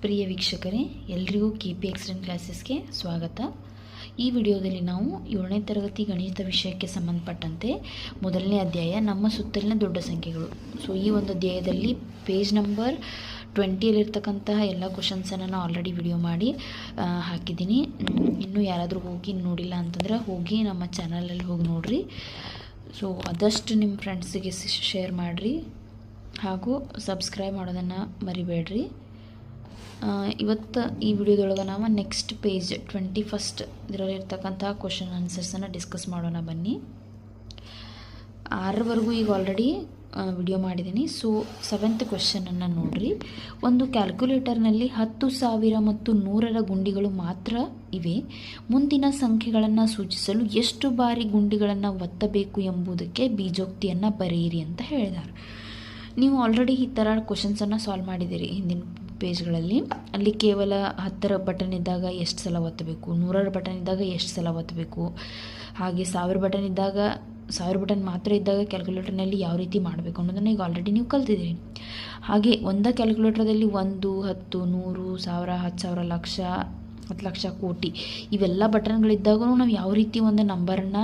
ಪ್ರಿಯ ವೀಕ್ಷಕರೇ, ಎಲ್ರಿಗೂ KP extend ಕ್ಲಾಸಸ್ಗೆ ಸ್ವಾಗತ. ಈ ವಿಡಿಯೋದಲ್ಲಿ ನಾವು 7ನೇ ತರಗತಿ ಗಣಿತ ವಿಷಯಕ್ಕೆ ಸಂಬಂಧಪಟ್ಟಂತೆ ಮೊದಲನೇ ಅಧ್ಯಾಯ ನಮ್ಮ ಸುತ್ತಲಿನ ದೊಡ್ಡ ಸಂಖ್ಯೆಗಳು. ಸೊ ಈ ಒಂದು ಅಧ್ಯಾಯದಲ್ಲಿ ಪೇಜ್ ನಂಬರ್ 20ಯಲ್ಲಿರ್ತಕ್ಕಂತಹ ಎಲ್ಲ ಕ್ವಶನ್ಸನ್ನು ನಾನು ಆಲ್ರೆಡಿ ವಿಡಿಯೋ ಮಾಡಿ ಹಾಕಿದ್ದೀನಿ. ಇನ್ನೂ ಯಾರಾದರೂ ಹೋಗಿ ನೋಡಿಲ್ಲ ಅಂತಂದರೆ ಹೋಗಿ ನಮ್ಮ ಚಾನಲಲ್ಲಿ ಹೋಗಿ ನೋಡಿರಿ. ಸೊ ಆದಷ್ಟು ನಿಮ್ಮ ಫ್ರೆಂಡ್ಸಿಗೆ ಶೇರ್ ಮಾಡಿರಿ ಹಾಗೂ ಸಬ್ಸ್ಕ್ರೈಬ್ ಮಾಡೋದನ್ನು ಮರಿಬೇಡ್ರಿ. ಇವತ್ತು ಈ ವಿಡಿಯೋದೊಳಗೆ ನಾವು ನೆಕ್ಸ್ಟ್ ಪೇಜ್ 21 ಇದರಲ್ಲಿರ್ತಕ್ಕಂಥ ಕ್ವಶನ್ ಆನ್ಸರ್ಸನ್ನು ಡಿಸ್ಕಸ್ ಮಾಡೋಣ. ಬನ್ನಿ. 6ರವರೆಗೂ ಈಗ ಆಲ್ರೆಡಿ ವಿಡಿಯೋ ಮಾಡಿದ್ದೀನಿ. ಸೊ 7th ಕ್ವಶನನ್ನು ನೋಡಿರಿ. ಒಂದು ಕ್ಯಾಲ್ಕುಲೇಟರ್ನಲ್ಲಿ 10,000 ಮತ್ತು 100ರ ಗುಂಡಿಗಳು ಮಾತ್ರ ಇವೆ. ಮುಂದಿನ ಸಂಖ್ಯೆಗಳನ್ನು ಸೂಚಿಸಲು ಎಷ್ಟು ಬಾರಿ ಗುಂಡಿಗಳನ್ನು ಒತ್ತಬೇಕು ಎಂಬುದಕ್ಕೆ ಬೀಜೋಕ್ತಿಯನ್ನು ಬರೆಯಿರಿ ಅಂತ ಹೇಳಿದ್ದಾರೆ. ನೀವು ಆಲ್ರೆಡಿ ಈ ಥರ ಕ್ವಶನ್ಸನ್ನು ಸಾಲ್ವ್ ಮಾಡಿದ್ದೀರಿ ಹಿಂದಿನ ಪೇಜ್ಗಳಲ್ಲಿ. ಅಲ್ಲಿ ಕೇವಲ 10ರ ಬಟನ್ ಇದ್ದಾಗ ಎಷ್ಟು ಸಲ ಒತ್ತಬೇಕು, 100ರ ಬಟನ್ ಇದ್ದಾಗ ಎಷ್ಟು ಸಲ ಒತ್ತಬೇಕು, ಹಾಗೆ 1000 ಬಟನ್ ಇದ್ದಾಗ 1000 ಬಟನ್ ಮಾತ್ರ ಇದ್ದಾಗ ಕ್ಯಾಲ್ಕುಲೇಟರ್ನಲ್ಲಿ ಯಾವ ರೀತಿ ಮಾಡಬೇಕು ಅನ್ನೋದನ್ನು ಈಗ ಆಲ್ರೆಡಿ ನೀವು ಕಲ್ತಿದ್ದೀರಿ. ಹಾಗೆ ಒಂದೇ ಕ್ಯಾಲ್ಕುಲೇಟರ್ದಲ್ಲಿ 1, 10, 100, 1000, 10,000, ಲಕ್ಷ, 10 ಲಕ್ಷ, ಕೋಟಿ ಇವೆಲ್ಲ ಬಟನ್ಗಳಿದ್ದಾಗೂ ನಾವು ಯಾವ ರೀತಿ ಒಂದು ನಂಬರನ್ನು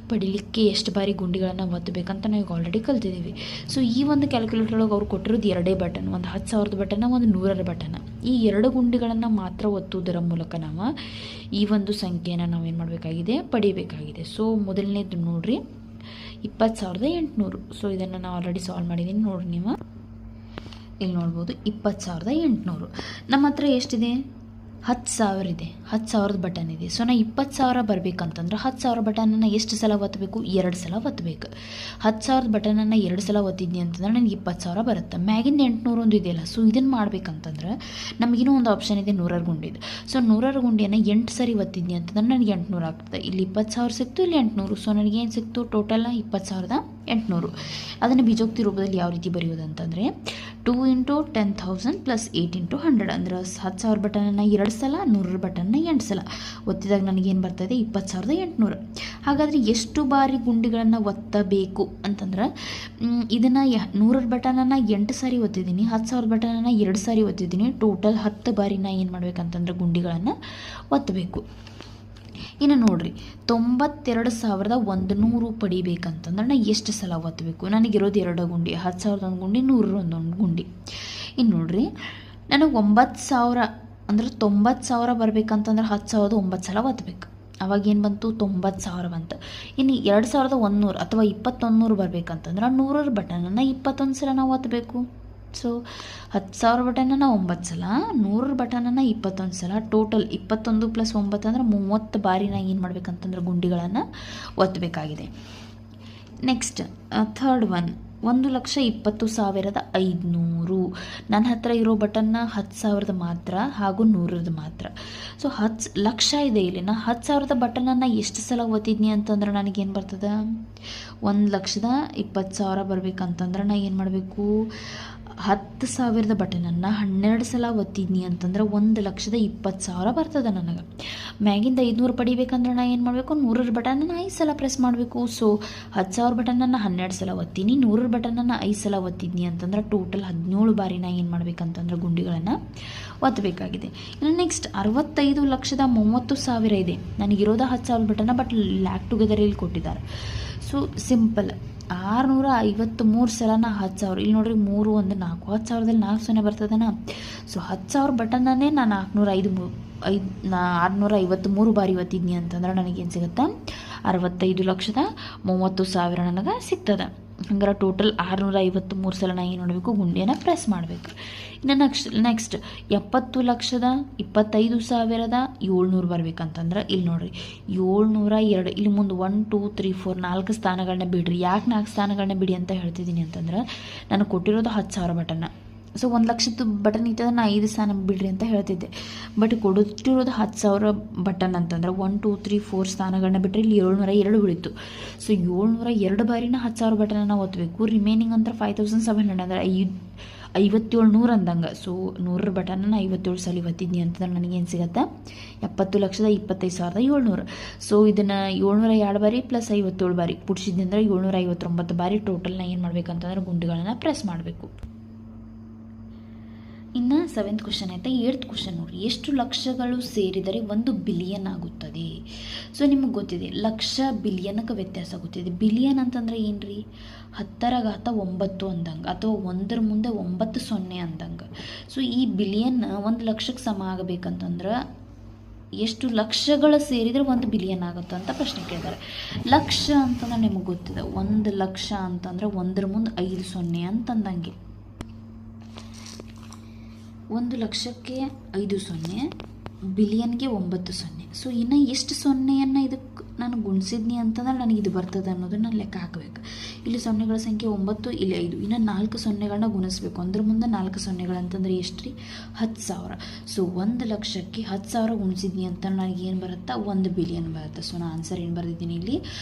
ಪಡಿಲಿಕ್ಕೆ ಎಷ್ಟು ಬಾರಿ ಗುಂಡಿಗಳನ್ನು ಒತ್ತಬೇಕಂತ ನಾವು ಈಗ ಆಲ್ರೆಡಿ ಕಲ್ತಿದ್ದೀವಿ. ಸೊ ಈ ಒಂದು ಕ್ಯಾಲ್ಕುಲೇಟರ್ ಒಳಗೆ ಅವ್ರು ಕೊಟ್ಟಿರೋದು 2 ಬಟನ್, ಒಂದು 10,000 ಬಟನ್, ಒಂದು 100ರ ಬಟನ್. ಈ 2 ಗುಂಡಿಗಳನ್ನು ಮಾತ್ರ ಒತ್ತುವುದರ ಮೂಲಕ ನಾವು ಈ ಒಂದು ಸಂಖ್ಯೆಯನ್ನು ನಾವೇನು ಮಾಡಬೇಕಾಗಿದೆ, ಪಡಿಬೇಕಾಗಿದೆ. ಸೊ ಮೊದಲನೇದು ನೋಡಿರಿ, 20,800. ಸೊ ಇದನ್ನು ನಾವು ಆಲ್ರೆಡಿ ಸಾಲ್ವ್ ಮಾಡಿದ್ದೀನಿ ನೋಡಿರಿ. ನೀವು ಇಲ್ಲಿ ನೋಡ್ಬೋದು 20,800. ನಮ್ಮ ಹತ್ರ ಎಷ್ಟಿದೆ? 10,000 ಇದೆ. 10,000 ಬಟನ್ ಇದೆ. ಸೊ ನಾ 20,000 ಬರಬೇಕಂತಂದ್ರೆ 10,000 ಬಟನನ್ನು ಎಷ್ಟು ಸಲ ಒತ್ತಬೇಕು? 2 ಸಲ ಒತ್ತಬೇಕು. 10,000 ಬಟನನ್ನು 2 ಸಲ ಒತ್ತಿದ್ನಿ ಅಂತಂದ್ರೆ ನನಗೆ 20,000 ಬರುತ್ತೆ. ಮ್ಯಾಗಿಂದ 800 ಒಂದು ಇದೆಯಲ್ಲ, ಸೊ ಇದನ್ನು ಮಾಡ್ಬೇಕಂತಂದ್ರೆ ನಮಗಿನ್ನೂ ಒಂದು ಆಪ್ಷನ್ ಇದೆ, 100ರ ಗುಂಡಿದು. ಸೊ 100ರ ಗುಂಡಿಯನ್ನು 8 ಸರಿ ಒತ್ತಿದ್ನಿ ಅಂತಂದ್ರೆ ನನಗೆ 800 ಆಗ್ತದೆ. ಇಲ್ಲಿ 20,000 ಸಿಕ್ತು, ಇಲ್ಲಿ 800. ಸೊ ನನಗೇನು ಸಿಕ್ತು? ಟೋಟಲ್ 20,800. ಅದನ್ನು ಬೀಜೋಕ್ತಿ ರೂಪದಲ್ಲಿ ಯಾವ ರೀತಿ ಬರೆಯೋದು ಅಂತಂದರೆ 2 × 10,000 + 8 × 100 ಅಂದ್ರೆ 10,000 ಬಟನನ್ನು 2 ಸಲ, 100ರ ಬಟನ್ನ 8 ಸಲ ಒತ್ತಿದಾಗ ನನಗೇನು ಬರ್ತದೆ? 20,800. ಹಾಗಾದರೆ ಎಷ್ಟು ಬಾರಿ ಗುಂಡಿಗಳನ್ನು ಒತ್ತಬೇಕು ಅಂತಂದ್ರೆ ಇದನ್ನು 100ರ ಬಟನನ್ನು 8 ಸಾರಿ ಒತ್ತಿದ್ದೀನಿ, 10,000 ಬಟನನ್ನು 2 ಸಾರಿ ಒತ್ತಿದ್ದೀನಿ. ಟೋಟಲ್ 10 ಬಾರಿ ನಾ ಏನು ಮಾಡ್ಬೇಕಂತಂದ್ರೆ ಗುಂಡಿಗಳನ್ನು ಒತ್ತಬೇಕು. ಇನ್ನು ನೋಡಿರಿ, 92,100 ಪಡಿಬೇಕಂತಂದ್ರೆ ನಾನು ಎಷ್ಟು ಸಲ ಒತ್ತಬೇಕು? ನನಗಿರೋದು 2 ಗುಂಡಿ, 10,000 ಒಂದು ಗುಂಡಿ, 100 ಒಂದು ಗುಂಡಿ. ಇನ್ನು ನೋಡಿರಿ, ನನಗೆ 9,000 ಅಂದ್ರೆ 90,000 ಬರಬೇಕಂತಂದ್ರೆ 10,000 9 ಸಲ ಒತ್ತಬೇಕು. ಅವಾಗೇನು ಬಂತು? 90,000 ಬಂತು. ಇನ್ನು 2,100 ಅಥವಾ 2,100 ಬರಬೇಕಂತಂದ್ರೆ 100ರ ಬಟನನ್ನು 21 ಸಲ ನಾವು ಒತ್ತಬೇಕು. ಸೊ 10,000 ಬಟನನ್ನು 9 ಸಲ, 100ರ ಬಟನನ್ನು 21 ಸಲ, ಟೋಟಲ್ 21 + 9 ಅಂದ್ರೆ 30 ಬಾರಿ ನಾನು ಏನು ಮಾಡ್ಬೇಕಂತಂದ್ರೆ ಗುಂಡಿಗಳನ್ನು ಒತ್ತಬೇಕಾಗಿದೆ. Next third one, 1,20,500. ನನ್ನ ಹತ್ರ ಇರೋ ಬಟನ್ನ 10,000 ಮಾತ್ರ ಹಾಗೂ 100ರದ್ದು ಮಾತ್ರ. ಸೊ 10 ಲಕ್ಷ ಇದೆ ಇಲ್ಲಿ. ನಾ 10,000 ಬಟನನ್ನು ಎಷ್ಟು ಸಲ ಒತ್ತಿದ್ನಿ ಅಂತಂದ್ರೆ ನನಗೇನು ಬರ್ತದೆ? 1,20,000 ಬರಬೇಕಂತಂದ್ರೆ ನಾ ಏನು ಮಾಡಬೇಕು? 10,000 ಬಟನನ್ನು 12 ಸಲ ಒತ್ತಿದ್ನಿ ಅಂತಂದ್ರೆ 1,20,000 ಬರ್ತದೆ ನನಗೆ. ಮ್ಯಾಗಿಂದ 500 ಪಡಿಬೇಕಂದ್ರೆ ನಾ ಏನು ಮಾಡಬೇಕು? 100ರ ಬಟನನ್ನು 5 ಸಲ ಪ್ರೆಸ್ ಮಾಡಬೇಕು. ಸೊ 10,000 ಬಟನನ್ನು 12 ಸಲ ಒತ್ತೀನಿ, 100ರ ಬಟನನ್ನು 5 ಸಲ ಒತ್ತಿದ್ನಿ ಅಂತಂದ್ರೆ ಟೋಟಲ್ 17 ಬಾರಿ ನಾ ಏನು ಮಾಡಬೇಕಂತಂದ್ರೆ ಗುಂಡಿಗಳನ್ನು ಒತ್ತಬೇಕಾಗಿದೆ. ಇನ್ನು ನೆಕ್ಸ್ಟ್ 65,30,000 ಇದೆ. ನನಗಿರೋದು 10,000 ಬಟನ್ನ, ಬಟ್ ಲ್ಯಾಕ್ ಟುಗೆದರ್ ಇಲ್ಲಿ ಕೊಟ್ಟಿದ್ದಾರೆ. ಸೊ ಸಿಂಪಲ್ 653 ಸಲ ನಾ 10,000, ಇಲ್ಲಿ ನೋಡ್ರಿ 3 1 4, 10,000ದಲ್ಲಿ 4 ಸೊನ್ನೆ ಬರ್ತದನ. ಸೊ 10,000 ಬಟನ್ನನ್ನೇ ನಾನು 653 ಬಾರಿ ಒತ್ತಿದ್ನಿ ಅಂತಂದ್ರೆ ನನಗೇನು ಸಿಗುತ್ತೆ? 65,30,000 ನನಗೆ ಸಿಗ್ತದೆ. ಹಂಗಾರೆ ಟೋಟಲ್ 653 ಸಲ ನಾ ಏನು ಮಾಡಬೇಕು? ಗುಂಡಿಯನ್ನು ಪ್ರೆಸ್ ಮಾಡಬೇಕು. ಇನ್ನು ನೆಕ್ಸ್ಟ್ 70,25,700 ಬರಬೇಕಂತಂದ್ರೆ ಇಲ್ಲಿ ನೋಡಿರಿ 702. ಇಲ್ಲಿ ಮುಂದೆ 1 2 3 4 4 ಸ್ಥಾನಗಳನ್ನ ಬಿಡ್ರಿ. ಯಾಕೆ 4 ಸ್ಥಾನಗಳನ್ನ ಬಿಡಿ ಅಂತ ಹೇಳ್ತಿದ್ದೀನಿ ಅಂತಂದ್ರೆ ನಾನು ಕೊಟ್ಟಿರೋದು 10,000 ಬಟನ್ನ. ಸೊ 1,00,000 ಬಟನ್ ಇತ್ತಂದ್ರೆ ನಾ 5 ಸ್ಥಾನ ಬಿಡ್ರಿ ಅಂತ ಹೇಳ್ತಿದ್ದೆ. ಬಟ್ ಕೊಡುತ್ತಿರೋದು 10,000 ಬಟನ್ ಅಂತಂದ್ರೆ 1 2 3 4 ಸ್ಥಾನಗಳನ್ನ ಬಿಟ್ಟರೆ ಇಲ್ಲಿ 702 ಉಳಿತು. ಸೊ 702 ಬಾರಿನ 10,000 ಬಟನನ್ನು ಒತ್ತಬೇಕು. ರಿಮೈನಿಂಗ್ ಅಂದ್ರೆ 5,700 ಅಂದ್ರೆ 57,100 ಅಂದಂಗೆ. ಸೊ 100ರ ಬಟನನ್ನು 57 ಸಲ ಒತ್ತಿದ್ನಿ ಅಂತಂದ್ರೆ ನನಗೇನು ಸಿಗುತ್ತೆ? 70,25,700. ಸೊ ಇದನ್ನು 702 ಬಾರಿ + 57 ಬಾರಿ ಪುಡ್ಸಿದ್ನಿ ಅಂದರೆ 759 ಬಾರಿ ಟೋಟಲ್ನ ಏನು ಮಾಡ್ಬೇಕಂತಂದ್ರೆ ಗುಂಡಿಗಳನ್ನು ಪ್ರೆಸ್ ಮಾಡಬೇಕು. ಇನ್ನು 7th ಕ್ವಶನ್ ಆಯಿತಾ. 8th ಕ್ವಶನ್ ನೋಡಿ, ಎಷ್ಟು ಲಕ್ಷಗಳು ಸೇರಿದರೆ 1 ಬಿಲಿಯನ್ ಆಗುತ್ತದೆ? ಸೊ ನಿಮಗೆ ಗೊತ್ತಿದೆ ಲಕ್ಷ ಬಿಲಿಯನ್ಗೆ ವ್ಯತ್ಯಾಸ ಗೊತ್ತಿದೆ. ಬಿಲಿಯನ್ ಅಂತಂದ್ರೆ ಏನು ರೀ? 10⁹ ಅಂದಂಗೆ, ಅಥವಾ 1 ಮುಂದೆ 9 ಸೊನ್ನೆ ಅಂದಂಗೆ. ಸೊ ಈ ಬಿಲಿಯನ್ 1 ಲಕ್ಷಕ್ಕೆ ಸಮ ಆಗಬೇಕಂತಂದ್ರೆ ಎಷ್ಟು ಲಕ್ಷಗಳು ಸೇರಿದರೆ 1 ಬಿಲಿಯನ್ ಆಗುತ್ತೆ ಅಂತ ಪ್ರಶ್ನೆ ಕೇಳಿದ್ದಾರೆ. ಲಕ್ಷ ಅಂತಂದ್ರೆ ನಿಮಗೆ ಗೊತ್ತಿದೆ, 1 ಲಕ್ಷ ಅಂತಂದ್ರೆ 1 ಮುಂದೆ 5 ಸೊನ್ನೆ ಅಂತಂದಂಗೆ. 1 ಲಕ್ಷಕ್ಕೆ 5 ಸೊನ್ನೆ, ಬಿಲಿಯನ್ಗೆ 9 ಸೊನ್ನೆ. ಸೊ ಇನ್ನು ಎಷ್ಟು ಸೊನ್ನೆಯನ್ನು ಇದಕ್ಕೆ ನಾನು ಗುಣಿಸಿದ್ನಿ ಅಂತಂದ್ರೆ ನನಗೆ ಇದು ಬರ್ತದೆ ಅನ್ನೋದನ್ನ ನಾನು ಲೆಕ್ಕ ಹಾಕಬೇಕು. ಇಲ್ಲಿ ಸೊನ್ನೆಗಳ ಸಂಖ್ಯೆ 9, ಇಲ್ಲಿ 5, ಇನ್ನು 4 ಸೊನ್ನೆಗಳನ್ನ ಗುಣಿಸ್ಬೇಕು. ಅಂದ್ರ ಮುಂದೆ 4 ಸೊನ್ನೆಗಳಂತಂದ್ರೆ ಎಷ್ಟು ರೀ? 10,000. ಸೊ 1 ಲಕ್ಷಕ್ಕೆ 10,000 ಗುಣಿಸಿದ್ನಿ ಅಂತ ನನಗೆ ಏನು ಬರುತ್ತಾ? 1 ಬಿಲಿಯನ್ ಬರುತ್ತೆ. ಸೊ ನಾನು ಆನ್ಸರ್ ಏನು ಬರೆದಿದ್ದೀನಿ ಇಲ್ಲಿ?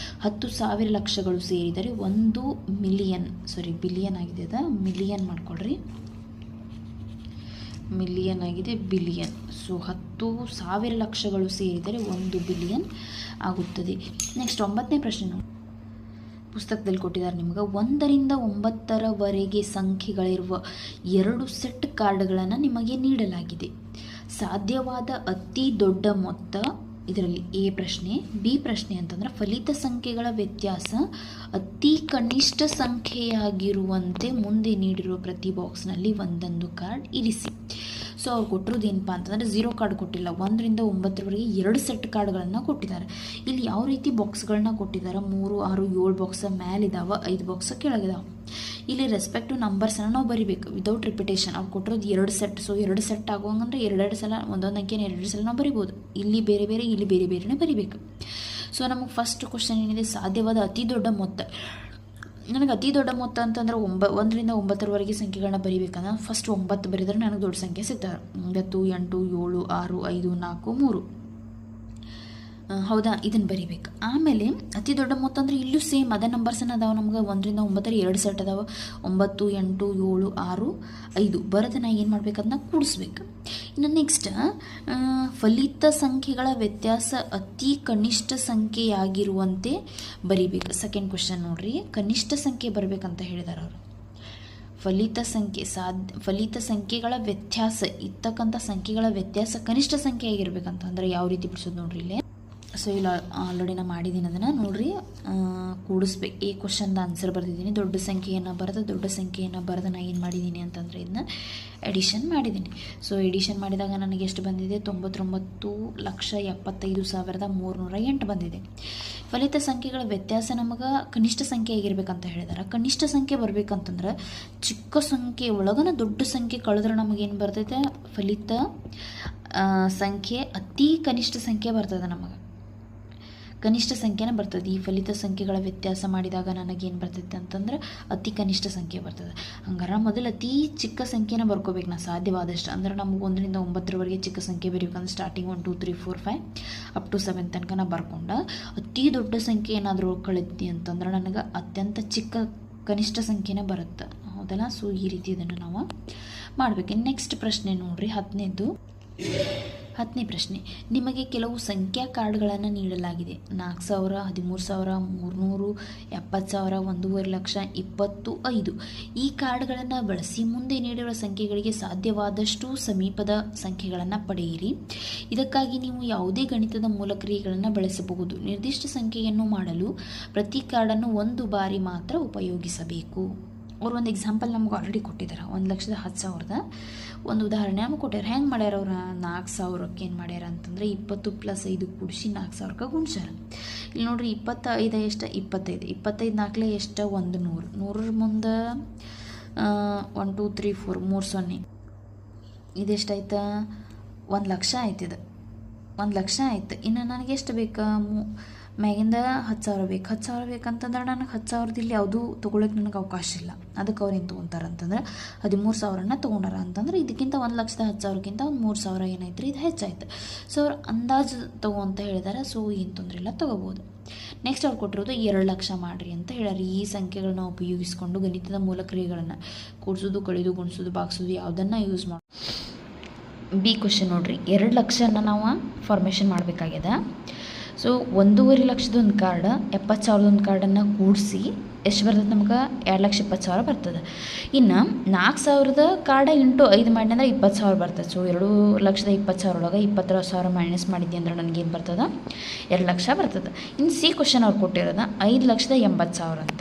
10,000 ಲಕ್ಷಗಳು ಸೇರಿದರೆ 1 ಮಿಲಿಯನ್, ಸಾರಿ ಬಿಲಿಯನ್ ಆಗಿದೆ, ಅದ ಮಿಲಿಯನ್ ಮಾಡ್ಕೊಳ್ರಿ, ಮಿಲಿಯನ್ ಆಗಿದೆ ಬಿಲಿಯನ್. ಸೊ 10,000 ಲಕ್ಷಗಳು ಸೇರಿದರೆ 1 ಬಿಲಿಯನ್ ಆಗುತ್ತದೆ. ನೆಕ್ಸ್ಟ್ 9ನೇ ಪ್ರಶ್ನೆ ನೋಡಿ, ಪುಸ್ತಕದಲ್ಲಿ ಕೊಟ್ಟಿದ್ದಾರೆ ನಿಮ್ಗೆ. 1 ರಿಂದ 9ರವರೆಗೆ ಸಂಖ್ಯೆಗಳಿರುವ 2 ಸೆಟ್ ಕಾರ್ಡ್ಗಳನ್ನು ನಿಮಗೆ ನೀಡಲಾಗಿದೆ. ಸಾಧ್ಯವಾದ ಅತಿ ದೊಡ್ಡ ಮೊತ್ತ, ಇದರಲ್ಲಿ ಎ ಪ್ರಶ್ನೆ. ಬಿ ಪ್ರಶ್ನೆ ಅಂತಂದ್ರೆ ಫಲಿತ ಸಂಖ್ಯೆಗಳ ವ್ಯತ್ಯಾಸ ಅತಿ ಕನಿಷ್ಠ ಸಂಖ್ಯೆಯಾಗಿರುವಂತೆ ಮುಂದೆ ನೀಡಿರುವ ಪ್ರತಿ ಬಾಕ್ಸ್ನಲ್ಲಿ ಒಂದೊಂದು ಕಾರ್ಡ್ ಇರಿಸಿ. ಸೊ ಅವ್ರು ಕೊಟ್ಟಿರೋದು ಏನಪ್ಪ ಅಂತಂದರೆ 0 ಕಾರ್ಡ್ ಕೊಟ್ಟಿಲ್ಲ, 1 ರಿಂದ 9ರವರೆಗೆ 2 ಸೆಟ್ ಕಾರ್ಡ್ಗಳನ್ನು ಕೊಟ್ಟಿದ್ದಾರೆ. ಇಲ್ಲಿ ಯಾವ ರೀತಿ ಬಾಕ್ಸ್ಗಳನ್ನ ಕೊಟ್ಟಿದ್ದಾರೆ? 3, 6, 7 ಬಾಕ್ಸ್ ಮೇಲಿದ್ದಾವೆ, 5 ಬಾಕ್ಸ್ ಕೆಳಗಿದಾವೆ. ಇಲ್ಲಿ ರೆಸ್ಪೆಕ್ಟಿವ್ ನಂಬರ್ಸನ್ನು ನಾವು ಬರಿಬೇಕು ವಿದೌಟ್ ರಿಪಿಟೇಷನ್. ಅವ್ರು ಕೊಟ್ಟಿರೋದು 2 ಸೆಟ್. ಸೊ 2 ಸೆಟ್ ಆಗುವಂಗಂದ್ರೆ 2 ಸಲ ಒಂದೊಂದು ಅಂಕೆನ 2 ಸಲ ನಾವು ಬರಿಬೋದು. ಇಲ್ಲಿ ಬೇರೆ ಬೇರೆ, ಇಲ್ಲಿ ಬೇರೆ ಬೇರೆನೇ ಬರಿಬೇಕು. ಸೊ ನಮಗೆ ಫಸ್ಟ್ ಕ್ವಶನ್ ಏನಿದೆ? ಸಾಧ್ಯವಾದ ಅತಿ ದೊಡ್ಡ ಮೊತ್ತ. ನನಗೆ ಅತಿ ದೊಡ್ಡ ಮೊತ್ತ ಅಂತಂದ್ರೆ 1 ರಿಂದ 9ರವರೆಗೆ ಸಂಖ್ಯೆಗಳನ್ನ ಬರಿಬೇಕಂದ್ರೆ ಫಸ್ಟ್ 9 ಬರೆದ್ರೆ ನನಗೆ ದೊಡ್ಡ ಸಂಖ್ಯೆ ಸಿಗ್ತದೆ. 9, 8, 7, 6, 5, 4, 3. ಹೌದಾ? ಇದನ್ನು ಬರಿಬೇಕು. ಆಮೇಲೆ ಅತಿ ದೊಡ್ಡ ಮೊತ್ತ ಅಂದರೆ ಇಲ್ಲೂ ಸೇಮ್ ಅದೇ ನಂಬರ್ಸನ್ನು ಅದಾವೆ ನಮ್ಗೆ. 1 ರಿಂದ 9 2 ಸೆಟ್ ಅದಾವೆ, 9, 8, 7, 6, 5 ಬರೋದು. ನಾ ಏನು ಮಾಡ್ಬೇಕು? ಅದನ್ನ ಕೂಡಿಸ್ಬೇಕು. ಇನ್ನು ನೆಕ್ಸ್ಟ್ ಫಲಿತ ಸಂಖ್ಯೆಗಳ ವ್ಯತ್ಯಾಸ ಅತಿ ಕನಿಷ್ಠ ಸಂಖ್ಯೆಯಾಗಿರುವಂತೆ ಬರಿಬೇಕು. ಸೆಕೆಂಡ್ ಕ್ವಶನ್ ನೋಡ್ರಿ, ಕನಿಷ್ಠ ಸಂಖ್ಯೆ ಬರಬೇಕಂತ ಹೇಳಿದಾರೆ ಅವರು. ಫಲಿತ ಸಂಖ್ಯೆಗಳ ವ್ಯತ್ಯಾಸ, ಇರ್ತಕ್ಕಂಥ ಸಂಖ್ಯೆಗಳ ವ್ಯತ್ಯಾಸ ಕನಿಷ್ಠ ಸಂಖ್ಯೆ ಆಗಿರ್ಬೇಕಂತ. ಅಂದರೆ ಯಾವ ರೀತಿ ಬಿಡಿಸೋದು ನೋಡ್ರಿ ಇಲ್ಲಿ. ಸೊ ಇಲ್ಲಿ ಆಲ್ರೆಡಿ ನಾನು ಮಾಡಿದ್ದೀನಿ, ಅದನ್ನು ನೋಡ್ರಿ, ಕೂಡಿಸ್ಬೇಕು. ಈ ಕ್ವಶನ್ದ ಆನ್ಸರ್ ಬರೆದಿದ್ದೀನಿ. ದೊಡ್ಡ ಸಂಖ್ಯೆಯನ್ನು ಬರೆದು ನಾನು ಏನು ಮಾಡಿದ್ದೀನಿ ಅಂತಂದರೆ ಇದನ್ನ ಎಡಿಷನ್ ಮಾಡಿದ್ದೀನಿ. ಸೊ ಎಡಿಷನ್ ಮಾಡಿದಾಗ ನನಗೆ ಎಷ್ಟು ಬಂದಿದೆ? 99,75,308 ಬಂದಿದೆ. ಫಲಿತ ಸಂಖ್ಯೆಗಳ ವ್ಯತ್ಯಾಸ ನಮಗೆ ಕನಿಷ್ಠ ಸಂಖ್ಯೆ ಆಗಿರ್ಬೇಕಂತ ಹೇಳಿದಾರೆ. ಕನಿಷ್ಠ ಸಂಖ್ಯೆ ಬರ್ಬೇಕಂತಂದ್ರೆ ಚಿಕ್ಕ ಸಂಖ್ಯೆ ಒಳಗನ ದೊಡ್ಡ ಸಂಖ್ಯೆ ಕಳೆದ್ರೆ ನಮಗೇನು ಬರ್ತೈತೆ? ಫಲಿತ ಸಂಖ್ಯೆ ಅತಿ ಕನಿಷ್ಠ ಸಂಖ್ಯೆ ಬರ್ತದೆ. ನಮಗೆ ಕನಿಷ್ಠ ಸಂಖ್ಯೆನೇ ಬರ್ತದೆ. ಈ ಫಲಿತ ಸಂಖ್ಯೆಗಳ ವ್ಯತ್ಯಾಸ ಮಾಡಿದಾಗ ನನಗೇನು ಬರ್ತೈತೆ ಅಂತಂದ್ರೆ ಅತಿ ಕನಿಷ್ಠ ಸಂಖ್ಯೆ ಬರ್ತದೆ. ಹಂಗಾರೆ ಮೊದಲು ಅತಿ ಚಿಕ್ಕ ಸಂಖ್ಯೆನ ಬರ್ಕೋಬೇಕು ನಾ ಸಾಧ್ಯವಾದಷ್ಟು. ಅಂದ್ರೆ ನಮಗೆ 1 ರಿಂದ 9ರವರೆಗೆ ಚಿಕ್ಕ ಸಂಖ್ಯೆ ಬರೀಬೇಕಂದ್ರೆ ಸ್ಟಾರ್ಟಿಂಗ್ 1, 2, 3, 4, 5 ಅಪ್ ಟು 7 ತನಕ ನಾ ಬರ್ಕೊಂಡು ಅತಿ ದೊಡ್ಡ ಸಂಖ್ಯೆ ಏನಾದರೂ ಕಳಿತಿ ಅಂತಂದ್ರೆ ನನಗೆ ಅತ್ಯಂತ ಚಿಕ್ಕ ಕನಿಷ್ಠ ಸಂಖ್ಯೆನೇ ಬರುತ್ತೆ. ಹೌದಲ್ಲ? ಸೊ ಈ ರೀತಿ ಇದನ್ನು ನಾವು ಮಾಡಬೇಕು. ನೆಕ್ಸ್ಟ್ ಪ್ರಶ್ನೆ ನೋಡ್ರಿ, 10ನೇ ಪ್ರಶ್ನೆ. ನಿಮಗೆ ಕೆಲವು ಸಂಖ್ಯಾ ಕಾರ್ಡ್ಗಳನ್ನು ನೀಡಲಾಗಿದೆ. 4,000, 13,000, 300, 70,000, 1.5 ಲಕ್ಷ, 25. ಈ ಕಾರ್ಡ್ಗಳನ್ನು ಬಳಸಿ ಮುಂದೆ ನೀಡಿರುವ ಸಂಖ್ಯೆಗಳಿಗೆ ಸಾಧ್ಯವಾದಷ್ಟು ಸಮೀಪದ ಸಂಖ್ಯೆಗಳನ್ನು ಪಡೆಯಿರಿ. ಇದಕ್ಕಾಗಿ ನೀವು ಯಾವುದೇ ಗಣಿತದ ಮೂಲಕ್ರಿಯೆಗಳನ್ನು ಬಳಸಬಹುದು. ನಿರ್ದಿಷ್ಟ ಸಂಖ್ಯೆಯನ್ನು ಮಾಡಲು ಪ್ರತಿ ಕಾರ್ಡನ್ನು 1 ಬಾರಿ ಮಾತ್ರ ಉಪಯೋಗಿಸಬೇಕು. ಅವ್ರು ಒಂದು ಎಕ್ಸಾಂಪಲ್ ನಮ್ಗೆ ಆಲ್ರೆಡಿ ಕೊಟ್ಟಿದ್ದಾರೆ. 1,10,000 ಒಂದು ಉದಾಹರಣೆ ನಮ್ಗೆ ಕೊಟ್ಟಾರೆ. ಹೆಂಗೆ ಮಾಡ್ಯಾರ ಅವ್ರು? 4,000ಕ್ಕೆ ಏನು ಮಾಡ್ಯಾರ ಅಂತಂದರೆ 20 + 5 ಕೂಡಿಸಿ 4,000ಕ್ಕೆ ಗುಣಿಸ್ಯಾರ. ಇಲ್ಲಿ ನೋಡ್ರಿ, 25 ಎಷ್ಟು? 25. 25 4 ಎಷ್ಟು? 100. 100 ಮುಂದೆ 1, 2, 3, 4 3 ಸೊನ್ನೆ. ಇದೆಷ್ಟಾಯ್ತು? 1 ಲಕ್ಷ ಆಯ್ತು. ಇದು 1 ಲಕ್ಷ ಆಯ್ತು. ಇನ್ನು ನನಗೆ ಎಷ್ಟು ಬೇಕಾ? ಮ್ಯಾಗಿಂದ 10,000 ಬೇಕು. 10,000 ಬೇಕಂತಂದ್ರೆ ನನಗೆ 10,000 ಇಲ್ಲಿ ಯಾವುದೂ ತೊಗೊಳಕ್ಕೆ ನನಗೆ ಅವಕಾಶ ಇಲ್ಲ. ಅದಕ್ಕೆ ಅವ್ರು ಏನು ತೊಗೊತಾರೆ ಅಂತಂದ್ರೆ 13,000ನ ತೊಗೊಂಡಾರ ಅಂತಂದ್ರೆ ಇದಕ್ಕಿಂತ 1,10,000ಕ್ಕಿಂತ ಒಂದು 3,000 ಏನಾಯ್ತು ರೀ? ಇದು ಹೆಚ್ಚಾಯ್ತು. ಸೊ ಅವ್ರು ಅಂದಾಜು ತಗೋ ಅಂತ ಹೇಳಿದಾರೆ. ಸೊ ಏನು ತೊಂದರೆ ಇಲ್ಲ, ತೊಗೋಬೋದು. ನೆಕ್ಸ್ಟ್ ಅವ್ರು ಕೊಟ್ಟಿರೋದು 2 ಲಕ್ಷ ಮಾಡಿರಿ ಅಂತ ಹೇಳ್ಯಾರ. ಈ ಸಂಖ್ಯೆಗಳನ್ನ ಉಪಯೋಗಿಸ್ಕೊಂಡು ಗಣಿತದ ಮೂಲಕ್ರಿಯೆಗಳನ್ನು ಕೂಡಿಸೋದು, ಕಳೆದು, ಗುಣಿಸೋದು, ಬಾಗಿಸೋದು ಯಾವುದನ್ನು ಯೂಸ್ ಮಾಡಿ. ಬಿ ಕ್ವಶನ್ ನೋಡ್ರಿ, 2 ಲಕ್ಷನ ನಾವು ಫಾರ್ಮೇಷನ್ ಮಾಡಬೇಕಾಗ್ಯದ. ಸೊ 1.5 ಲಕ್ಷದ ಒಂದು ಕಾರ್ಡ್ 70,000 ಒಂದು ಕಾರ್ಡನ್ನು ಕೂಡಿಸಿ ಎಷ್ಟು ಬರ್ತದೆ ನಮ್ಗೆ 2,20,000 ಬರ್ತದೆ. ಇನ್ನು 4,000 ಕಾರ್ಡ ಇಂಟು 5 ಮಾಡಿ ಅಂದ್ರೆ 20,000 ಬರ್ತದೆ. ಸೊ 2,20,000 ಒಳಗೆ 22,000 ಮೈನಸ್ ಮಾಡಿದ್ದೆ ಅಂದ್ರೆ ನನಗೇನು ಬರ್ತದೆ 2 ಲಕ್ಷ ಬರ್ತದೆ. ಇನ್ನು ಸಿ ಕ್ವಶನ್ ಅವ್ರು ಕೊಟ್ಟಿರೋದು 5,80,000 ಅಂತ.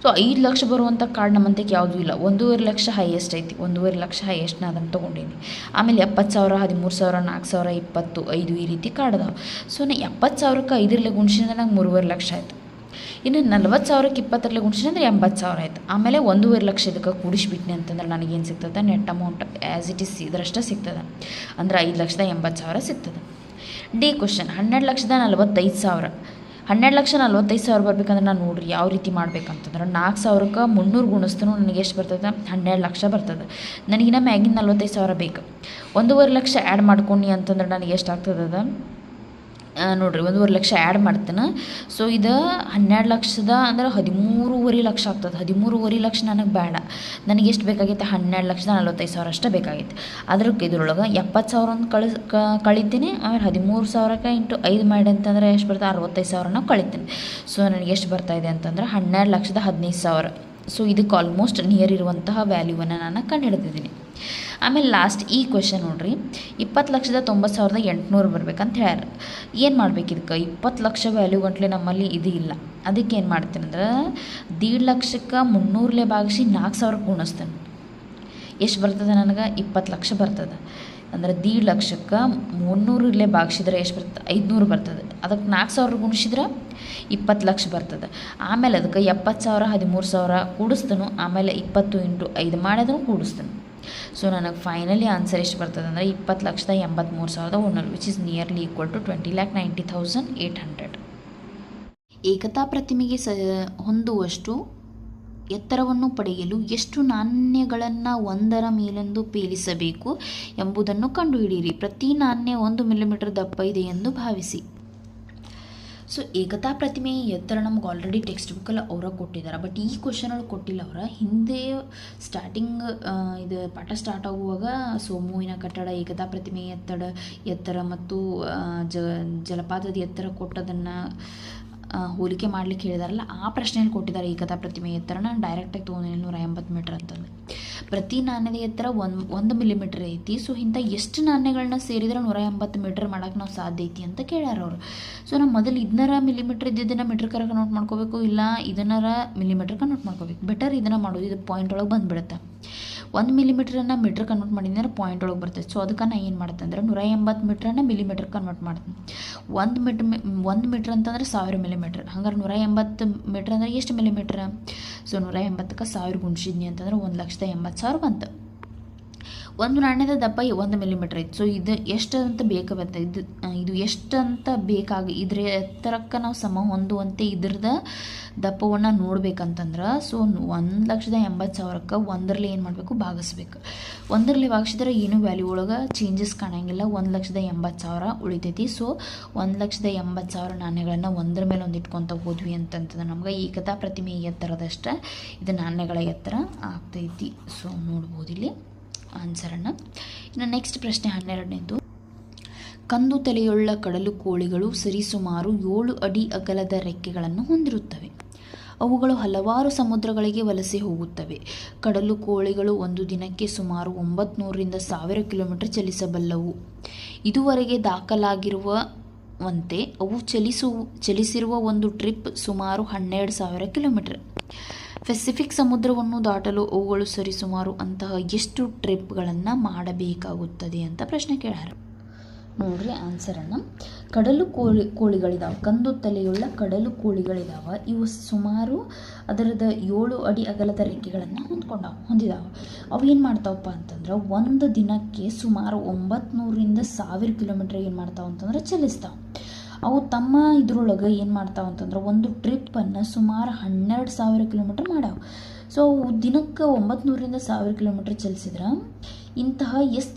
ಸೊ 5 ಲಕ್ಷ ಬರುವಂಥ ಕಾರ್ಡ್ ನಮ್ಮಂತಕ್ಕೆ ಯಾವುದೂ ಇಲ್ಲ. 1.5 ಲಕ್ಷ ಹೈಯೆಸ್ಟ್ ಐತಿ, 1.5 ಲಕ್ಷ ಹೈಯೆಸ್ಟ್ ನಾ ಅದನ್ನು ತೊಗೊಂಡೀನಿ. ಆಮೇಲೆ 70,000, 13,000, 4,000, 20, 5 ಈ ರೀತಿ ಕಾರ್ಡ್ ಅದಾವೆ. ಸೊ ನಾ 70,000ಕ್ಕೆ 5ರಲ್ಲಿ ಗುಣಿಸಿದ್ರೆ ನಂಗೆ 3.5 ಲಕ್ಷ ಆಯಿತು. ಇನ್ನು 40,000ಕ್ಕೆ 20ರಲ್ಲಿ ಗುಣಿಸಿದ್ರೆ ಅಂದರೆ 80,000 ಆಯಿತು. ಆಮೇಲೆ 1.5 ಲಕ್ಷ ಇದಕ್ಕೆ ಕೂಡಿಸ್ಬಿಟ್ನಿ ಅಂತಂದ್ರೆ ನನಗೇನು ಸಿಗ್ತದೆ net amount as it is ಇದರಷ್ಟೇ ಸಿಗ್ತದೆ, ಅಂದ್ರೆ 5,80,000 ಸಿಗ್ತದೆ. D question 12,45,000. 12,45,000 ಬರ್ಬೇಕಂದ್ರೆ ನಾನು ನೋಡ್ರಿ ಯಾವ ರೀತಿ ಮಾಡ್ಬೇಕಂತಂದ್ರೆ 4,000ಕ್ಕೆ 300 ಗುಣಿಸ್ತನೂ ನನಗೆ ಎಷ್ಟು ಬರ್ತದೆ 12 ಲಕ್ಷ ಬರ್ತದೆ. ನನಗಿನ್ನ ಮ್ಯಾಗಿನ 45,000 ಬೇಕು. 1.5 ಲಕ್ಷ ಆ್ಯಡ್ ಮಾಡ್ಕೊಂಡು ಅಂತಂದ್ರೆ ನನಗೆ ಎಷ್ಟು ಆಗ್ತದೆ ನೋಡಿರಿ 1.5 ಲಕ್ಷ ಆ್ಯಡ್ ಮಾಡ್ತೇನೆ. ಸೊ ಇದು 12 ಲಕ್ಷದ ಅಂದ್ರೆ 13.5 ಲಕ್ಷ ಆಗ್ತದೆ. 13.5 ಲಕ್ಷ ನನಗೆ ಬೇಡ, ನನಗೆ ಎಷ್ಟು ಬೇಕಾಗೈತೆ 12,45,000 ಅಷ್ಟೇ ಬೇಕಾಗೈತೆ. ಇದ್ರೊಳಗೆ 70,000 ಕಳಿತೀನಿ. ಆಮೇಲೆ 13,000ಕ್ಕೆ ಇಂಟು 5 ಮಾಡಿ ಅಂತಂದರೆ ಎಷ್ಟು ಬರ್ತದೆ 65,000 ಕಳಿತೀನಿ. ಸೊ ನನಗೆ ಎಷ್ಟು ಬರ್ತಾಯಿದೆ ಅಂತಂದ್ರೆ 12,15,000. ಸೊ ಇದಕ್ಕೆ ಆಲ್ಮೋಸ್ಟ್ ನಿಯರ್ ಇರುವಂತಹ ವ್ಯಾಲ್ಯೂವನ್ನು ನಾನು ಕಂಡುಹಿಡಿದಿದ್ದೀನಿ. ಆಮೇಲೆ ಲಾಸ್ಟ್ ಈ ಕ್ವೆಶನ್ ನೋಡ್ರಿ 20,90,800 ಬರ್ಬೇಕಂತ ಹೇಳ್ಯಾರ. ಏನು ಮಾಡ್ಬೇಕು ಇದಕ್ಕೆ 20 ಲಕ್ಷ ವ್ಯಾಲ್ಯೂ ಗಂಟ್ಲೆ ನಮ್ಮಲ್ಲಿ ಇದು ಇಲ್ಲ. ಅದಕ್ಕೆ ಏನು ಮಾಡ್ತೀನಿ ಅಂದ್ರೆ 1.5 ಲಕ್ಷಕ್ಕೆ 300 ಭಾಗಿಸಿ 4,000 ಗುಣಿಸ್ತೇನೆ. ಎಷ್ಟು ಬರ್ತದೆ ನನಗೆ 20 ಲಕ್ಷ ಬರ್ತದೆ. ಅಂದ್ರೆ 1.5 ಲಕ್ಷಕ್ಕೆ 300 ಭಾಗಿಸಿದ್ರೆ ಎಷ್ಟು ಬರ್ತದೆ 500 ಬರ್ತದೆ. ಅದಕ್ಕೆ 4,000 ಗುಣಿಸಿದ್ರೆ 20 ಲಕ್ಷ ಬರ್ತದೆ. ಆಮೇಲೆ ಅದಕ್ಕೆ 70,000, 13,000 ಕೂಡಿಸ್ತೇನೆ. ಆಮೇಲೆ 20 ಇಂಟು 5 ಮಾಡಿದ್ರು ಕೂಡಿಸ್ತೇನೆ. ಸೊ ನನಗೆ ಫೈನಲಿ ಆನ್ಸರ್ ಎಷ್ಟು ಬರ್ತದೆ ಅಂದರೆ 20,83,100 which is nearly equal to 20,90,800. ಏಕತಾ ಪ್ರತಿಮೆಗೆ ಹೊಂದುವಷ್ಟು ಎತ್ತರವನ್ನು ಪಡೆಯಲು ಎಷ್ಟು ನಾಣ್ಯಗಳನ್ನು ಒಂದರ ಮೇಲೆಂದು ಪೇಲಿಸಬೇಕು ಎಂಬುದನ್ನು ಕಂಡುಹಿಡಿಯಿರಿ. ಪ್ರತಿ ನಾಣ್ಯ 1 ಮಿಲಿಮೀಟರ್ ದಪ್ಪ ಇದೆ ಎಂದು ಭಾವಿಸಿ. ಸೊ ಏಕತಾ ಪ್ರತಿಮೆಯ ಎತ್ತರ ನಮ್ಗೆ ಆಲ್ರೆಡಿ ಟೆಕ್ಸ್ಟ್ ಬುಕ್ಕಲ್ಲಿ ಅವರ ಕೊಟ್ಟಿದ್ದಾರೆ. ಬಟ್ ಈ ಕ್ವಶನ್ ಒಳಗೆ ಕೊಟ್ಟಿಲ್ಲ. ಅವರ ಹಿಂದೆ ಸ್ಟಾರ್ಟಿಂಗ್ ಇದು ಪಾಠ ಸ್ಟಾರ್ಟ್ ಆಗುವಾಗ ಸೋಮುವಿನ ಕಟ್ಟಡ, ಏಕತಾ ಪ್ರತಿಮೆಯ ಎತ್ತರ ಮತ್ತು ಜಲಪಾತದ ಎತ್ತರ ಕೊಟ್ಟದನ್ನು ಹೋಲಿಕೆ ಮಾಡಲಿಕ್ಕೆ ಹೇಳಿದಾರಲ್ಲ, ಆ ಪ್ರಶ್ನೆಯಲ್ಲಿ ಕೊಟ್ಟಿದ್ದಾರೆ ಏಕತಾ ಪ್ರತಿಮೆಯ ಎತ್ತರನ ಡೈರೆಕ್ಟಾಗಿ ತೊಗೊಂಡಿಲ್ಲ 180 ಮೀಟ್ರ್ ಅಂತಂದು. ಪ್ರತಿ ನಾಣ್ಯದ ಎತ್ತರ 1 ಮಿಲಿಮೀಟ್ರ್ ಐತಿ. ಸೊ ಇಂಥ ಎಷ್ಟು ನಾಣ್ಯಗಳನ್ನ ಸೇರಿದ್ರೆ 180 ಮೀಟ್ರ್ ಮಾಡೋಕ್ಕೆ ನಾವು ಸಾಧ್ಯ ಐತಿ ಅಂತ ಕೇಳ್ಯಾರ ಅವರು. ಸೊ ನಾವು ಮೊದಲು ಇದನ್ನರ ಮಿಲಿಮೀಟ್ರ್ ಇದ್ದಿದ್ದನ್ನು ಮೀಟ್ರ್ ಕರ ಕನ್ವರ್ಟ್ ಮಾಡ್ಕೋಬೇಕು, ಇಲ್ಲ ಇದನ್ನರ ಮಿಲಿಮೀಟ್ರ್ ಕನ್ವರ್ಟ್ ಮಾಡ್ಕೋಬೇಕು. ಬೆಟರ್ ಇದನ್ನು ಮಾಡೋದು, ಇದು ಪಾಯಿಂಟ್ ಒಳಗೆ ಬಂದುಬಿಡುತ್ತೆ. 1 ಮಿಲಿಮೀಟ್ರನ್ನು ಮೀಟ್ರ್ ಕನ್ವರ್ಟ್ ಮಾಡಿದ್ರೆ ಪಾಯಿಂಟ್ ಒಳಗೆ ಬರ್ತೈತೆ. ಸೊ ಅದಕ್ಕೆ ನಾನು ಏನು ಮಾಡ್ತೇನೆ ಅಂದರೆ 180 ಮೀಟ್ರನ್ನು ಮಿಲಿಮೀಟ್ರ್ ಕನ್ವರ್ಟ್ ಮಾಡ್ತೀನಿ. 1 ಮೀಟ್ರ್ ಅಂತಂದ್ರೆ 1000 ಮಿಲಿಮೀಟ್ರ್. ಹಂಗಾರೆ 180 ಮೀಟ್ರ್ ಅಂದರೆ ಎಷ್ಟು ಮಿಲಿಮೀಟ್ರ್? ಸೊ 180ಕ್ಕೆ 1000 ಗುಣಿಸಿದ್ನಿ ಅಂತಂದ್ರೆ 1,80,000 ಬಂತು. ಒಂದು ನಾಣ್ಯದ ದಪ್ಪ 1 ಮಿಲಿಮೀಟ್ರ್ ಐತೆ. ಸೊ ಇದು ಎಷ್ಟು ಅಂತ ಬೇಕಾಗುತ್ತೆ, ಇದು ಎಷ್ಟು ಅಂತ ಇದ್ರ ಎತ್ತರಕ್ಕೆ ನಾವು ಸಮ ಹೊಂದುವಂತೆ ಇದ್ರದ ದಪ್ಪವನ್ನು ನೋಡ್ಬೇಕಂತಂದ್ರೆ ಸೊ 1,80,000ಕ್ಕೆ 1ರಲ್ಲಿ ಏನು ಮಾಡಬೇಕು ಭಾಗಿಸ್ಬೇಕು. 1ರಲ್ಲಿ ಭಾಗಿಸಿದ್ರೆ ಏನು ವ್ಯಾಲ್ಯೂ ಒಳಗೆ ಚೇಂಜಸ್ ಕಾಣಂಗಿಲ್ಲ. 1,80,000 ಉಳಿತೈತಿ. ಸೊ 1,80,000 ನಾಣ್ಯಗಳನ್ನು ಒಂದರ ಮೇಲೆ ಒಂದು ಇಟ್ಕೊತ ಹೋದ್ವಿ ಅಂತಂತಂದ್ರೆ ನಮ್ಗೆ ಏಕತಾ ಪ್ರತಿಮೆಯ ಎತ್ತರದಷ್ಟೇ ಇದು ನಾಣ್ಯಗಳ ಎತ್ತರ ಆಗ್ತೈತಿ. ಸೊ ನೋಡ್ಬೋದು ಇಲ್ಲಿ ಆನ್ಸರನ್ನು. ಇನ್ನು ನೆಕ್ಸ್ಟ್ ಪ್ರಶ್ನೆ 12ನೇದು. ಕಂದು ತಲೆಯುಳ್ಳ ಕಡಲು ಕೋಳಿಗಳು ಸರಿಸುಮಾರು 7 ಅಡಿ ಅಗಲದ ರೆಕ್ಕೆಗಳನ್ನು ಹೊಂದಿರುತ್ತವೆ. ಅವುಗಳು ಹಲವಾರು ಸಮುದ್ರಗಳಿಗೆ ವಲಸೆ ಹೋಗುತ್ತವೆ. ಕಡಲು ಕೋಳಿಗಳು ಒಂದು ದಿನಕ್ಕೆ ಸುಮಾರು 900ರಿಂದ 1000 ಕಿಲೋಮೀಟರ್ ಚಲಿಸಬಲ್ಲವು. ಇದುವರೆಗೆ ದಾಖಲಾಗಿರುವಂತೆ ಅವು ಚಲಿಸಿರುವ ಒಂದು ಟ್ರಿಪ್ ಸುಮಾರು 12,000 ಕಿಲೋಮೀಟರ್. ಪೆಸಿಫಿಕ್ ಸಮುದ್ರವನ್ನು ದಾಟಲು ಅವುಗಳು ಸರಿಸುಮಾರು ಅಂತಹ ಎಷ್ಟು ಟ್ರಿಪ್ಗಳನ್ನು ಮಾಡಬೇಕಾಗುತ್ತದೆ ಅಂತ ಪ್ರಶ್ನೆ ಕೇಳ್ಯಾರ. ನೋಡ್ರಿ ಆನ್ಸರನ್ನು. ಕಡಲು ಕೋಳಿಗಳಿದಾವೆ, ಕಂದು ತಲೆಯುಳ್ಳ ಕಡಲು ಕೋಳಿಗಳಿದಾವೆ. ಇವು ಸುಮಾರು ಅದರದ 7 ಅಡಿ ಅಗಲದ ರೆಕ್ಕೆಗಳನ್ನು ಹೊಂದಿದಾವೆ. ಅವು ಏನು ಮಾಡ್ತಾವಪ್ಪ ಅಂತಂದ್ರೆ ಒಂದು ದಿನಕ್ಕೆ ಸುಮಾರು 900ರಿಂದ 1000 ಕಿಲೋಮೀಟರ್ ಏನು ಮಾಡ್ತಾವೆ ಅಂತಂದ್ರೆ ಚಲಿಸ್ತಾವೆ. ಅವು ತಮ್ಮ ಇದ್ರೊಳಗೆ ಏನು ಮಾಡ್ತಾವೆ ಅಂತಂದ್ರೆ ಒಂದು ಟ್ರಿಪ್ಪನ್ನು ಸುಮಾರು 12,000 ಕಿಲೋಮೀಟ್ರ್ ಮಾಡ್ಯಾವ. ಸೊ ಅವು ದಿನಕ್ಕೆ 900ರಿಂದ 1000 ಕಿಲೋಮೀಟ್ರ್ ಚಲಿಸಿದ್ರೆ ಇಂತಹ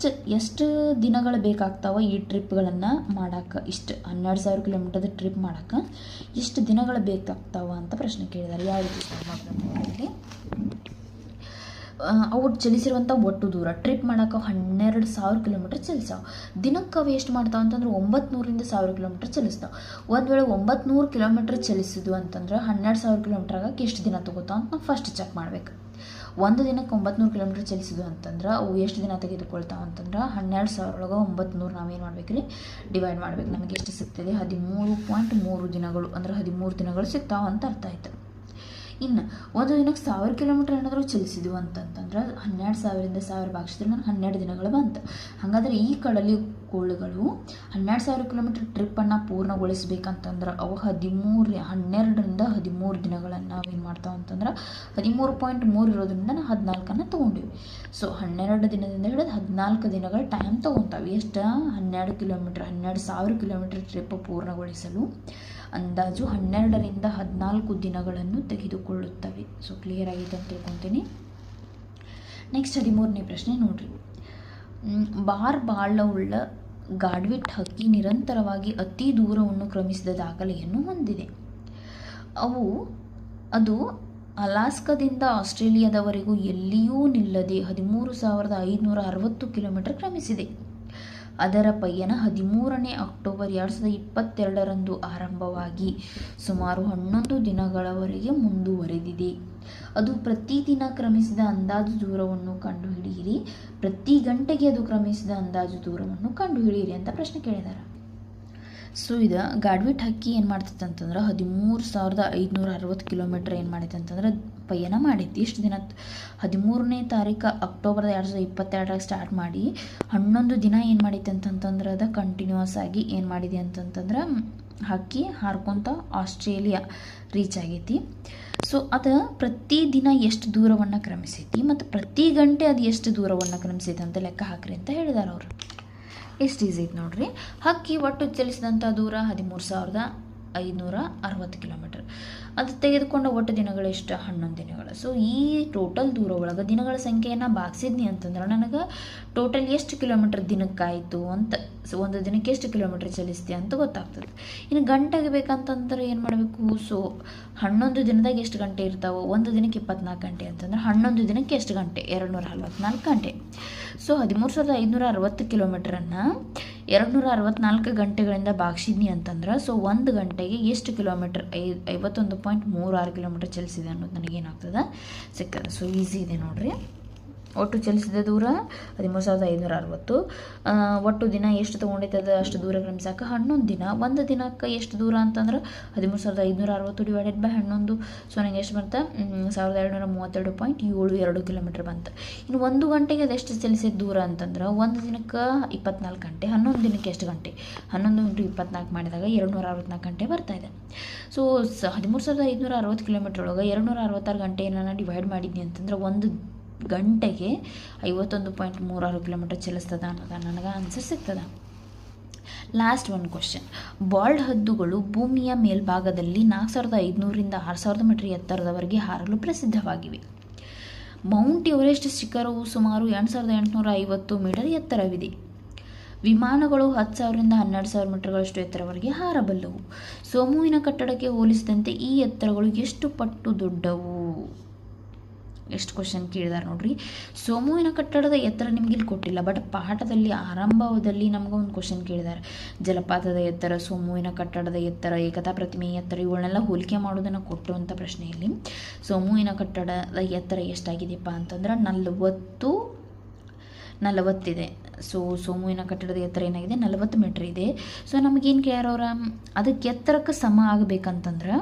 ಎಷ್ಟು ದಿನಗಳು ಬೇಕಾಗ್ತಾವೆ ಈ ಟ್ರಿಪ್ಗಳನ್ನು ಮಾಡೋಕ್ಕೆ? ಇಷ್ಟು 12,000 ಕಿಲೋಮೀಟರ್ದ ಟ್ರಿಪ್ ಮಾಡೋಕ್ಕೆ ಎಷ್ಟು ದಿನಗಳು ಬೇಕಾಗ್ತಾವ ಅಂತ ಪ್ರಶ್ನೆ ಕೇಳಿದ್ದಾರೆ. ಯಾವ ರೀತಿ ಸಾಲ್ವ್ ಮಾಡಬೇಕು? ಅವು ಚಲಿಸಿರುವಂಥ ಒಟ್ಟು ದೂರ ಟ್ರಿಪ್ ಮಾಡೋಕೆ 12,000 ಕಿಲೋಮೀಟ್ರ್ ಚಲಿಸಾವೆ. ದಿನಕ್ಕೆ ಅವು ಎಷ್ಟು ಮಾಡ್ತಾವೆ ಅಂತಂದ್ರೆ 900ರಿಂದ 1000 ಕಿಲೋಮೀಟ್ರ್ ಚಲಿಸ್ತಾವೆ. ಒಂದು ವೇಳೆ 900 ಕಿಲೋಮೀಟ್ರ್ ಚಲಿಸಿದ್ವು ಅಂತಂದ್ರೆ 12,000 ಕಿಲೋಮೀಟ್ರ್ ಆಗಕ್ಕೆ ಎಷ್ಟು ದಿನ ತಗೋತಾವೆ ಅಂತ ನಾವು ಫಸ್ಟ್ ಚೆಕ್ ಮಾಡ್ಬೇಕು. ಒಂದು ದಿನಕ್ಕೆ 900 ಕಿಲೋಮೀಟ್ರ್ ಚಲಿಸಿದ್ವು ಅಂತಂದ್ರೆ ಅವು ಎಷ್ಟು ದಿನ ತೆಗೆದುಕೊಳ್ತಾವೆ ಅಂತಂದ್ರೆ 12,000 ಒಳಗೆ 900 ನಾವೇನು ಮಾಡ್ಬೇಕು ರೀ ಡಿವೈಡ್ ಮಾಡ್ಬೇಕು. ನಮಗೆ ಎಷ್ಟು ಸಿಗ್ತದೆ 13.3 ದಿನಗಳು, ಅಂದ್ರೆ 13 ದಿನಗಳು ಸಿಗ್ತಾವೆ ಅಂತ ಅರ್ಥ ಆಯ್ತು. ಇನ್ನು ಒಂದು ದಿನಕ್ಕೆ 1000 ಕಿಲೋಮೀಟ್ರ್ ಏನಾದರೂ ಚಲಿಸಿದ್ವು ಅಂತಂತಂದ್ರೆ 12,000ರಿಂದ 1000 ಭಾಗಿಸಿದ್ರೆ ನನಗೆ 12 ದಿನಗಳು ಬಂತು. ಹಾಗಾದರೆ ಈ ಕಡಲುಕೋಳುಗಳು 12,000 ಕಿಲೋಮೀಟ್ರ್ ಟ್ರಿಪ್ಪನ್ನು ಪೂರ್ಣಗೊಳಿಸ್ಬೇಕಂತಂದ್ರೆ ಅವು 12ರಿಂದ 13 ದಿನಗಳನ್ನು ನಾವೇನು ಮಾಡ್ತಾವೆ ಅಂತಂದ್ರೆ 13.3 ಇರೋದ್ರಿಂದ ನಾವು 14 ತೊಗೊಂಡಿವಿ. ಸೊ 12 ದಿನದಿಂದ ಹಿಡಿದು 14 ದಿನಗಳ ಟೈಮ್ ತೊಗೊತಾವೆ. ಎಷ್ಟು 12,000 ಕಿಲೋಮೀಟ್ರ್ ಟ್ರಿಪ್ ಪೂರ್ಣಗೊಳಿಸಲು ಅಂದಾಜು 12ರಿಂದ 14 ದಿನಗಳನ್ನು ತೆಗೆದುಕೊಳ್ಳುತ್ತವೆ. ಸೊ ಕ್ಲಿಯರ್ ಆಗಿದೆ ಅಂತ ತಿಳ್ಕೊತೀನಿ. ನೆಕ್ಸ್ಟ್ 13ನೇ ಪ್ರಶ್ನೆ ನೋಡ್ರಿ. ಬಾಲವುಳ್ಳ ಗಾಡ್ವಿಟ್ ಹಕ್ಕಿ ನಿರಂತರವಾಗಿ ಅತಿ ದೂರವನ್ನು ಕ್ರಮಿಸಿದ ದಾಖಲೆಯನ್ನು ಹೊಂದಿದೆ. ಅದು ಅಲಾಸ್ಕಾದಿಂದ ಆಸ್ಟ್ರೇಲಿಯಾದವರೆಗೂ ಎಲ್ಲಿಯೂ ನಿಲ್ಲದೆ 13,560 ಕಿಲೋಮೀಟರ್ ಕ್ರಮಿಸಿದೆ. ಅದರ ಪಯಣ 13ನೇ ಅಕ್ಟೋಬರ್ 2022ರಂದು ಆರಂಭವಾಗಿ ಸುಮಾರು 11 ದಿನಗಳವರೆಗೆ ಮುಂದುವರೆದಿದೆ. ಅದು ಪ್ರತಿದಿನ ಕ್ರಮಿಸಿದ ಅಂದಾಜು ದೂರವನ್ನು ಕಂಡುಹಿಡಿಯಿರಿ. ಪ್ರತಿ ಗಂಟೆಗೆ ಅದು ಕ್ರಮಿಸಿದ ಅಂದಾಜು ದೂರವನ್ನು ಕಂಡುಹಿಡಿಯಿರಿ ಅಂತ ಪ್ರಶ್ನೆ ಕೇಳಿದ್ದಾರೆ. ಸೊ ಇದು ಗಾಡ್ವಿಟ್ ಹಕ್ಕಿ ಏನು ಮಾಡ್ತೈತೆ ಅಂತಂದ್ರೆ 13,560 ಕಿಲೋಮೀಟ್ರ್ ಏನು ಮಾಡೈತೆ ಅಂತಂದ್ರೆ ಪಯಣ ಮಾಡೈತಿ. ಇಷ್ಟು ದಿನ 13ನೇ ತಾರೀಕು ಅಕ್ಟೋಬರ್ 2022 ಸ್ಟಾರ್ಟ್ ಮಾಡಿ 11 ದಿನ ಏನು ಮಾಡೈತೆ ಅಂತಂತಂದ್ರೆ ಅದು ಕಂಟಿನ್ಯೂಸ್ ಆಗಿ ಏನು ಮಾಡಿದೆ ಅಂತಂತಂದ್ರೆ ಹಕ್ಕಿ ಹಾರ್ಕೊಂತ ಆಸ್ಟ್ರೇಲಿಯಾ ರೀಚ್ ಆಗೈತಿ. ಸೊ ಅದು ಪ್ರತಿದಿನ ಎಷ್ಟು ದೂರವನ್ನು ಕ್ರಮಿಸೈತಿ ಮತ್ತು ಪ್ರತಿ ಗಂಟೆ ಅದು ಎಷ್ಟು ದೂರವನ್ನು ಕ್ರಮಿಸೈತಿ ಅಂತ ಲೆಕ್ಕ ಹಾಕ್ರಿ ಅಂತ ಹೇಳಿದಾರೆ ಅವರು. ಎಷ್ಟು ಈಸಿ ಐತೆ ನೋಡ್ರಿ. ಹಕ್ಕಿ ಒಟ್ಟು ಚಲಿಸಿದಂಥ ದೂರ 13,560 ಕಿಲೋಮೀಟರ್. ಅದು ತೆಗೆದುಕೊಂಡ ಒಟ್ಟು ದಿನಗಳು ಎಷ್ಟು 11 ದಿನಗಳು. ಸೊ ಈ ಟೋಟಲ್ ದೂರ ಒಳಗೆ ದಿನಗಳ ಸಂಖ್ಯೆಯನ್ನು ಭಾಗಿಸಿದ್ನಿ ಅಂತಂದ್ರೆ ನನಗೆ ಟೋಟಲ್ ಎಷ್ಟು ಕಿಲೋಮೀಟ್ರ್ ದಿನಕ್ಕಾಯಿತು ಅಂತ, ಸೊ ಒಂದು ದಿನಕ್ಕೆ ಎಷ್ಟು ಕಿಲೋಮೀಟ್ರ್ ಚಲಿಸ್ತೀಯ ಅಂತ ಗೊತ್ತಾಗ್ತದೆ. ಇನ್ನು ಗಂಟೆಗೆ ಬೇಕಂತಂದ್ರೆ ಏನು ಮಾಡಬೇಕು. ಸೊ 11 ದಿನದಾಗ ಎಷ್ಟು ಗಂಟೆ ಇರ್ತಾವೆ, ಒಂದು ದಿನಕ್ಕೆ 24 ಗಂಟೆ ಅಂತಂದ್ರೆ 11 ದಿನಕ್ಕೆ ಎಷ್ಟು ಗಂಟೆ 244 ಗಂಟೆ. ಸೊ 13,560 ಕಿಲೋಮೀಟ್ರನ್ನು 264 ಗಂಟೆಗಳಿಂದ ಭಾಗಿಸಿದ್ನಿ ಅಂತಂದ್ರೆ ಸೊ ಒಂದು ಗಂಟೆಗೆ ಎಷ್ಟು ಕಿಲೋಮೀಟ್ರ್ 51.36 ಕಿಲೋಮೀಟ್ರ್ ಚಲಿಸಿದೆ ಅನ್ನೋದು ನನಗೇನಾಗ್ತದೆ ಸಿಗ್ತದೆ. ಸೊ ಈಸಿ ಇದೆ ನೋಡಿರಿ. ಒಟ್ಟು ಚಲಿಸಿದ ದೂರ 13,560. ಒಟ್ಟು ದಿನ ಎಷ್ಟು ತೊಗೊಂಡೈತದ ಅಷ್ಟು ದೂರ ಕ್ರಮಿಸಕ್ಕೆ 11 ದಿನ. ಒಂದು ದಿನಕ್ಕೆ ಎಷ್ಟು ದೂರ ಅಂತಂದ್ರೆ 13,560 ಡಿವೈಡೆಡ್ ಬೈ 11. ಸೊ ನನಗೆ ಎಷ್ಟು ಬಂತ 1,232.72 ಕಿಲೋಮೀಟ್ರ್ ಬಂತು. ಇನ್ನು ಒಂದು ಗಂಟೆಗೆ ಅದೆಷ್ಟು ಚಲಿಸಿದ ದೂರ ಅಂತಂದ್ರೆ ಒಂದು ದಿನಕ್ಕೆ 24 ಗಂಟೆ, 11 ದಿನಕ್ಕೆ ಎಷ್ಟು ಗಂಟೆ 11 × 24 ಮಾಡಿದಾಗ 264 ಗಂಟೆ ಬರ್ತಾಯಿದೆ. ಸೊ 13,560 ಕಿಲೋಮೀಟ್ರ್ ಒಳಗೆ 266 ಗಂಟೆಯನ್ನು ಡಿವೈಡ್ ಮಾಡಿದ್ನಿ ಅಂತಂದ್ರೆ ಒಂದು ಗಂಟೆಗೆ 51.36 ಕಿಲೋಮೀಟ್ರ್ ಚಲಿಸ್ತದ ಅನ್ನೋದು ನನಗೆ ಆನ್ಸರ್ ಸಿಗ್ತದೆ. ಲಾಸ್ಟ್ ಒಂದು ಕ್ವಶನ್. ಬಾಲ್ಡ್ ಹದ್ದುಗಳು ಭೂಮಿಯ ಮೇಲ್ಭಾಗದಲ್ಲಿ 4,500ರಿಂದ 6,000 ಮೀಟರ್ ಎತ್ತರದವರೆಗೆ ಹಾರಲು ಪ್ರಸಿದ್ಧವಾಗಿವೆ. ಮೌಂಟ್ ಎವರೆಸ್ಟ್ ಶಿಖರವು ಸುಮಾರು 8,850 ಮೀಟರ್ ಎತ್ತರವಿದೆ. ವಿಮಾನಗಳು 10,000ರಿಂದ 12,000 ಮೀಟರ್ಗಳಷ್ಟು ಎತ್ತರವರೆಗೆ ಹಾರಬಲ್ಲವು. ಸೋಮುವಿನ ಕಟ್ಟಡಕ್ಕೆ ಹೋಲಿಸಿದಂತೆ ಈ ಎತ್ತರಗಳು ಎಷ್ಟು ಪಟ್ಟು ದೊಡ್ಡವು? ಎಷ್ಟು ಕ್ವಶನ್ ಕೇಳಿದಾರೆ ನೋಡ್ರಿ. ಸೋಮುವಿನ ಕಟ್ಟಡದ ಎತ್ತರ ನಿಮ್ಗೆ ಇಲ್ಲಿ ಕೊಟ್ಟಿಲ್ಲ, ಬಟ್ ಪಾಠದಲ್ಲಿ ಆರಂಭದಲ್ಲಿ ನಮ್ಗೆ ಒಂದು ಕ್ವಶನ್ ಕೇಳಿದ್ದಾರೆ. ಜಲಪಾತದ ಎತ್ತರ, ಸೋಮುವಿನ ಕಟ್ಟಡದ ಎತ್ತರ, ಏಕತಾ ಪ್ರತಿಮೆಯ ಎತ್ತರ, ಇವುಗಳನ್ನೆಲ್ಲ ಹೋಲಿಕೆ ಮಾಡೋದನ್ನು ಕೊಟ್ಟುವಂಥ ಪ್ರಶ್ನೆಯಲ್ಲಿ ಸೋಮುವಿನ ಕಟ್ಟಡದ ಎತ್ತರ ಎಷ್ಟಾಗಿದೆಯಪ್ಪ ಅಂತಂದ್ರೆ 40 ಇದೆ. ಸೊ ಸೋಮುವಿನ ಕಟ್ಟಡದ ಎತ್ತರ ಏನಾಗಿದೆ 40 ಮೀಟ್ರ್ ಇದೆ. ಸೊ ನಮಗೇನು ಕೇಳ್ಯಾರವ್ರ ಅದಕ್ಕೆ ಎತ್ತರಕ್ಕೆ ಸಮ ಆಗಬೇಕಂತಂದ್ರೆ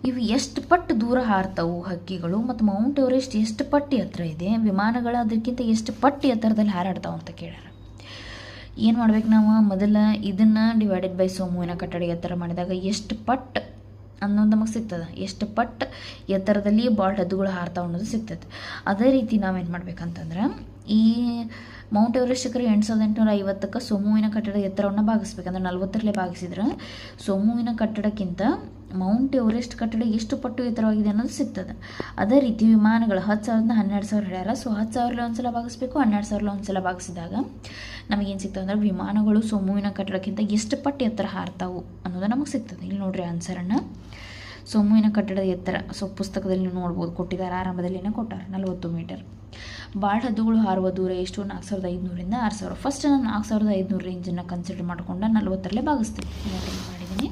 ಇವು ಎಷ್ಟು ಪಟ್ಟು ದೂರ ಹಾರ್ತಾವು ಹಕ್ಕಿಗಳು, ಮತ್ತು ಮೌಂಟ್ ಎವರೆಸ್ಟ್ ಎಷ್ಟು ಪಟ್ಟು ಎತ್ತರ ಇದೆ, ವಿಮಾನಗಳು ಅದಕ್ಕಿಂತ ಎಷ್ಟು ಪಟ್ಟು ಎತ್ತರದಲ್ಲಿ ಹಾರಾಡ್ತಾವೆ ಅಂತ ಕೇಳ್ಯಾರ. ಏನು ಮಾಡ್ಬೇಕು ನಾವು ಮೊದಲ ಇದನ್ನು ಡಿವೈಡೆಡ್ ಬೈ ಸೋಮುವಿನ ಕಟ್ಟಡ ಎತ್ತರ ಮಾಡಿದಾಗ ಎಷ್ಟು ಪಟ್ಟು ಅನ್ನೋದು ನಮಗೆ ಸಿಗ್ತದೆ. ಎಷ್ಟು ಪಟ್ಟು ಎತ್ತರದಲ್ಲಿ ಬಾಲ್ಡ್ ಹದ್ದುಗಳು ಹಾರ್ತಾವೆ ಅನ್ನೋದು ಸಿಗ್ತದೆ. ಅದೇ ರೀತಿ ನಾವೇನು ಮಾಡ್ಬೇಕಂತಂದ್ರೆ ಈ ಮೌಂಟ್ ಎವರೆಸ್ಟ್ ಶಿಖರ 8,850ಕ್ಕೆ ಸೋಮುವಿನ ಕಟ್ಟಡ ಎತ್ತರವನ್ನು ಭಾಗಿಸ್ಬೇಕಂದ್ರೆ 40ರಲ್ಲೇ ಭಾಗಿಸಿದ್ರೆ ಸೋಮುವಿನ ಕಟ್ಟಡಕ್ಕಿಂತ ಮೌಂಟ್ ಎವರೆಸ್ಟ್ ಕಟ್ಟಡ ಎಷ್ಟು ಪಟ್ಟು ಎತ್ತರವಾಗಿದೆ ಅನ್ನೋದು ಸಿಗ್ತದೆ. ಅದೇ ರೀತಿ ವಿಮಾನಗಳು 10,000ರಿಂದ 12,000 ಹೇಳ್ಯಾರ. ಸೊ 10,000 ಒಂದ್ಸಲ ಭಾಗಿಸ್ಬೇಕು, 12,000 ಒಂದ್ಸಲ ಭಾಗಿಸಿದಾಗ ನಮಗೇನು ಸಿಗ್ತದೆ ಅಂದ್ರೆ ವಿಮಾನಗಳು ಸೋಮುವಿನ ಕಟ್ಟಡಕ್ಕಿಂತ ಎಷ್ಟು ಪಟ್ಟು ಎತ್ತರ ಹಾರ್ತಾವು ಅನ್ನೋದು ನಮಗೆ ಸಿಗ್ತದೆ. ಇಲ್ಲಿ ನೋಡ್ರಿ ಆನ್ಸರನ್ನು. ಸೋಮುವಿನ ಕಟ್ಟಡದ ಎತ್ತರ, ಸೊ ಪುಸ್ತಕದಲ್ಲಿ ನೀವು ನೋಡ್ಬೋದು, ಕೊಟ್ಟಿದ್ದಾರೆ, ಆರಂಭದಲ್ಲಿನೇ ಕೊಟ್ಟಾರೆ 40 ಮೀಟರ್. ಬಾಳ್ ಹದ್ದುಗಳು ಹಾರುವ ದೂರ ಎಷ್ಟು? 4500ರಿಂದ 6000. ಫಸ್ಟ್ ನಾನು 4500 ರೇಂಜನ್ನು ಕನ್ಸಿಡರ್ ಮಾಡಿಕೊಂಡ 40ರಲ್ಲೇ ಭಾಗಿಸ್ತೀನಿ. ಮಾಡಿದ್ದೀನಿ.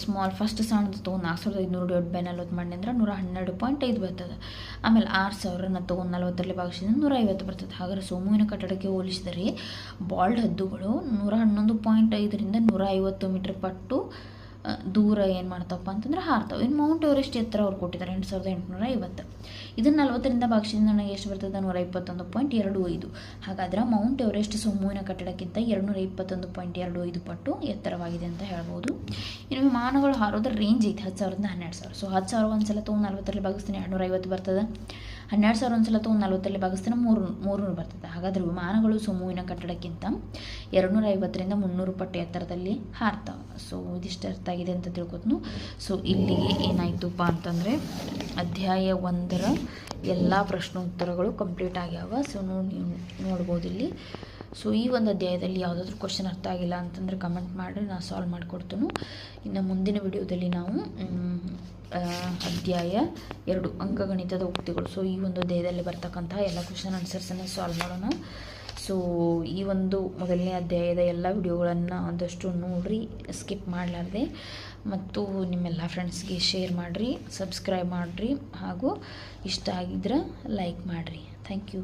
ಸ್ಮಾಲ್ ಫಸ್ಟ್ ಸಣ್ಣದು ತೊಗೊಂಡು 4500 / 40 ಮಾಡಿ ಅಂದ್ರೆ 112.5 ಬರ್ತದೆ. ಆಮೇಲೆ 6000ನ ತೊಗೊಂಡು 40ರಲ್ಲಿ ಭಾಗಿಸಿದ್ರೆ 150 ಬರ್ತದೆ. ಹಾಗಾದ್ರೆ ಸೋಮುವಿನ ಕಟ್ಟಡಕ್ಕೆ ಹೋಲಿಸಿದರೆ ಬಾಲ್ಡ್ ಹದ್ದುಗಳು 111.5ರಿಂದ 150 ಮೀಟರ್ ಪಟ್ಟು ದೂರ ಏನು ಮಾಡ್ತವಪ್ಪ ಅಂತಂದ್ರೆ ಹಾರ್ತಾವೆ. ಇನ್ನು ಮೌಂಟ್ ಎವರೆಸ್ಟ್ ಎತ್ತರ ಅವ್ರು ಕೊಟ್ಟಿದ್ದಾರೆ 8850. ಇದನ್ನು 40ರಿಂದ ಭಾಗಿಸಿದ್ರೆ ನನಗೆ ಎಷ್ಟು ಬರ್ತದೆ? 121.25. ಹಾಗಾದ್ರೆ ಮೌಂಟ್ ಎವರೆಸ್ಟ್ ಸೋಮುವಿನ ಕಟ್ಟಡಕ್ಕಿಂತ 221.25 ಪಟ್ಟು ಎತ್ತರವಾಗಿದೆ ಅಂತ ಹೇಳ್ಬೋದು. ಇನ್ನು ವಿಮಾನಗಳು ಹಾರೋದ್ರ ರೇಂಜ್ ಐತೆ 10,000ರಿಂದ 12,000. ಸೊ 10,000 ಒಂದ್ಸಲ ತೊಗೊಂಡು 40ರಲ್ಲಿ ಭಾಗಿಸ್ತೀನಿ 250 ಬರ್ತದೆ. 12,000 ಒಂದ್ಸಲ ತೊಗೊಂಡು 40ರಲ್ಲಿ ಭಾಗಿಸ್ತೀನಿ 300 ಬರ್ತದೆ. ಹಾಗಾದ್ರೆ ವಿಮಾನಗಳು ಸೋಮುವಿನ ಕಟ್ಟಡಕ್ಕಿಂತ 250ರಿಂದ 300 ಪಟ್ಟು ಎತ್ತರದಲ್ಲಿ ಹಾರ್ತಾವೆ. ಸೊ ಇದಿಷ್ಟು ಅರ್ಥ ಆಗಿದೆ ಅಂತ ತಿಳ್ಕೊತ್ನು. ಸೊ ಇಲ್ಲಿಗೆ ಏನಾಯ್ತುಪ್ಪ ಅಂತಂದರೆ ಅಧ್ಯಾಯ 1ರ ಎಲ್ಲ ಪ್ರಶ್ನೋತ್ತರಗಳು ಕಂಪ್ಲೀಟ್ ಆಗ್ಯಾವ. ಸೊ ನೀವು ನೋಡ್ಬೋದು ಇಲ್ಲಿ. ಸೊ ಈ ಒಂದು ಅಧ್ಯಾಯದಲ್ಲಿ ಯಾವುದಾದ್ರೂ ಕ್ವಶನ್ ಅರ್ಥ ಆಗಿಲ್ಲ ಅಂತಂದರೆ ಕಮೆಂಟ್ ಮಾಡಿ, ನಾನು ಸಾಲ್ವ್ ಮಾಡಿಕೊಡ್ತೀನಿ. ಇನ್ನು ಮುಂದಿನ ವಿಡಿಯೋದಲ್ಲಿ ನಾವು ಅಧ್ಯಾಯ 2 ಅಂಕಗಣಿತದ ಉಕ್ತಿಗಳು, ಸೊ ಈ ಒಂದು ಅಧ್ಯಾಯದಲ್ಲಿ ಬರ್ತಕ್ಕಂತಹ ಎಲ್ಲ ಕ್ವಶನ್ ಆನ್ಸರ್ಸನ್ನು ಸಾಲ್ವ್ ಮಾಡೋಣ. ಸೊ ಈ ಒಂದು ಮೊದಲನೇ ಅಧ್ಯಾಯದ ಎಲ್ಲ ವಿಡಿಯೋಗಳನ್ನು ಆದಷ್ಟು ನೋಡಿರಿ, ಸ್ಕಿಪ್ ಮಾಡಲಾರ್ದೆ, ಮತ್ತು ನಿಮ್ಮೆಲ್ಲ ಫ್ರೆಂಡ್ಸ್ಗೆ ಶೇರ್ ಮಾಡಿರಿ, ಸಬ್ಸ್ಕ್ರೈಬ್ ಮಾಡಿರಿ, ಹಾಗೂ ಇಷ್ಟ ಆಗಿದ್ರೆ ಲೈಕ್ ಮಾಡಿರಿ. Thank you.